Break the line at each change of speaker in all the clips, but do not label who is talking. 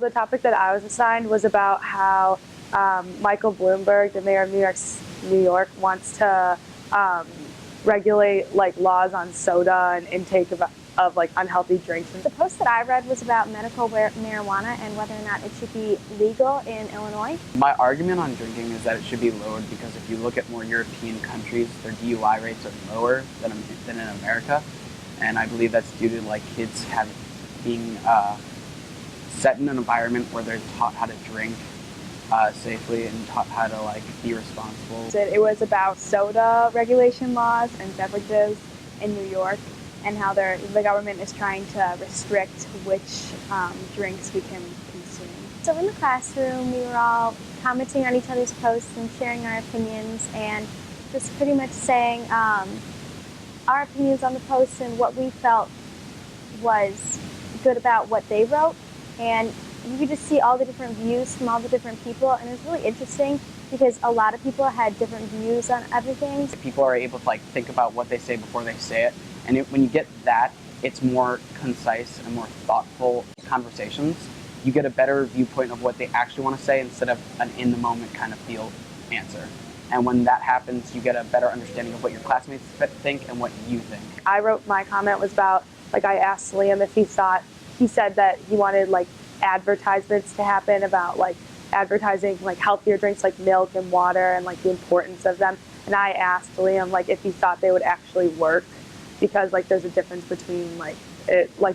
The topic that I was assigned was about how Michael Bloomberg, the mayor of New York, wants to regulate like laws on soda and intake of like unhealthy drinks.
The post that I read was about medical marijuana and whether or not it should be legal in Illinois.
My argument on drinking is that it should be lowered because if you look at more European countries, their DUI rates are lower than in America, and I believe that's due to like kids being set in an environment where they're taught how to drink safely and taught how to like be responsible.
It was about soda regulation laws and beverages in New York and how the government is trying to restrict which drinks we can consume.
So in the classroom, we were all commenting on each other's posts and sharing our opinions and just pretty much saying our opinions on the posts and what we felt was good about what they wrote. And you could just see all the different views from all the different people, and it was really interesting because a lot of people had different views on everything.
People are able to like think about what they say before they say it, and when you get that, it's more concise and more thoughtful conversations. You get a better viewpoint of what they actually want to say instead of an in-the-moment kind of feel answer. And when that happens, you get a better understanding of what your classmates think and what you think.
I wrote my comment was about, like, I asked Liam if he said that he wanted like advertisements to happen about like advertising like healthier drinks like milk and water and like the importance of them. And I asked Liam like if he thought they would actually work, because like there's a difference between like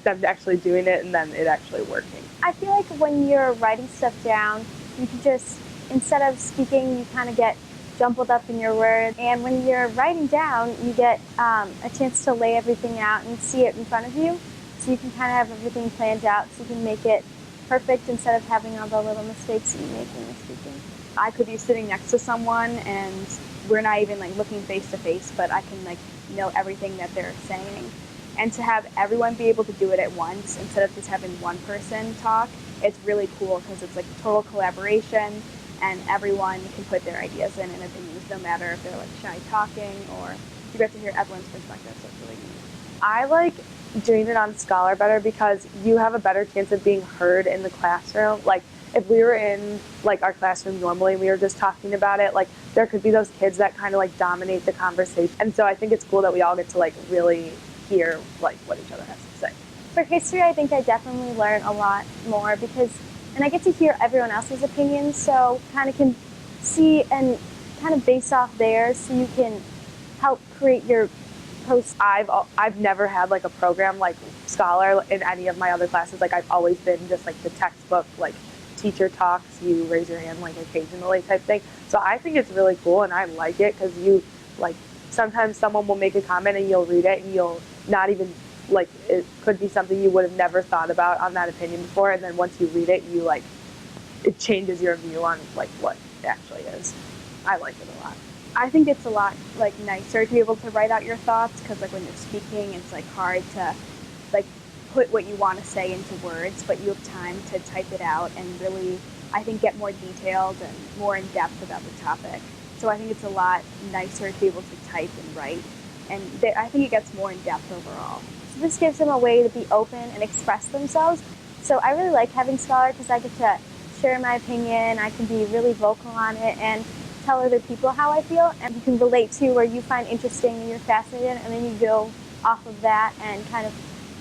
them actually doing it and then it actually working.
I feel like when you're writing stuff down, you can just, instead of speaking, you kind of get jumbled up in your words. And when you're writing down, you get a chance to lay everything out and see it in front of you. So you can kind of have everything planned out so you can make it perfect instead of having all the little mistakes that you make when you're speaking.
I could be sitting next to someone and we're not even like looking face to face, but I can like know everything that they're saying. And to have everyone be able to do it at once instead of just having one person talk, it's really cool because it's like total collaboration and everyone can put their ideas in and opinions, no matter if they're like shy talking or you get to hear everyone's perspective, so it's really neat.
I like doing it on Scholar better because you have a better chance of being heard in the classroom. Like if we were in like our classroom normally and we were just talking about it, like there could be those kids that kind of like dominate the conversation. And so I think it's cool that we all get to like really hear like what each other has to say.
For history, I think I definitely learn a lot more and I get to hear everyone else's opinions, so kind of can see and kind of base off theirs so you can help create your posts.
I've never had like a program like Scholar in any of my other classes. Like I've always been just like the textbook, like teacher talks, you raise your hand like occasionally type thing. So I think it's really cool and I like it because you like sometimes someone will make a comment and you'll read it and you'll not even like it could be something you would have never thought about on that opinion before, and then once you read it you like it changes your view on like what it actually is. I like it a lot.
I think it's a lot like nicer to be able to write out your thoughts because like when you're speaking it's like hard to like put what you want to say into words, but you have time to type it out and really I think get more detailed and more in depth about the topic. So I think it's a lot nicer to be able to type and write, and I think it gets more in depth overall.
So this gives them a way to be open and express themselves. So I really like having Scholar because I get to share my opinion, I can be really vocal on it and tell other people how I feel, and you can relate to where you find interesting and you're fascinated, and then you go off of that and kind of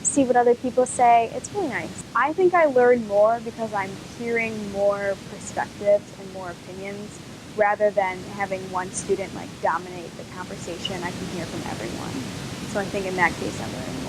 see what other people say. It's really nice.
I think I learn more because I'm hearing more perspectives and more opinions rather than having one student like dominate the conversation. I can hear from everyone. So I think in that case I learn.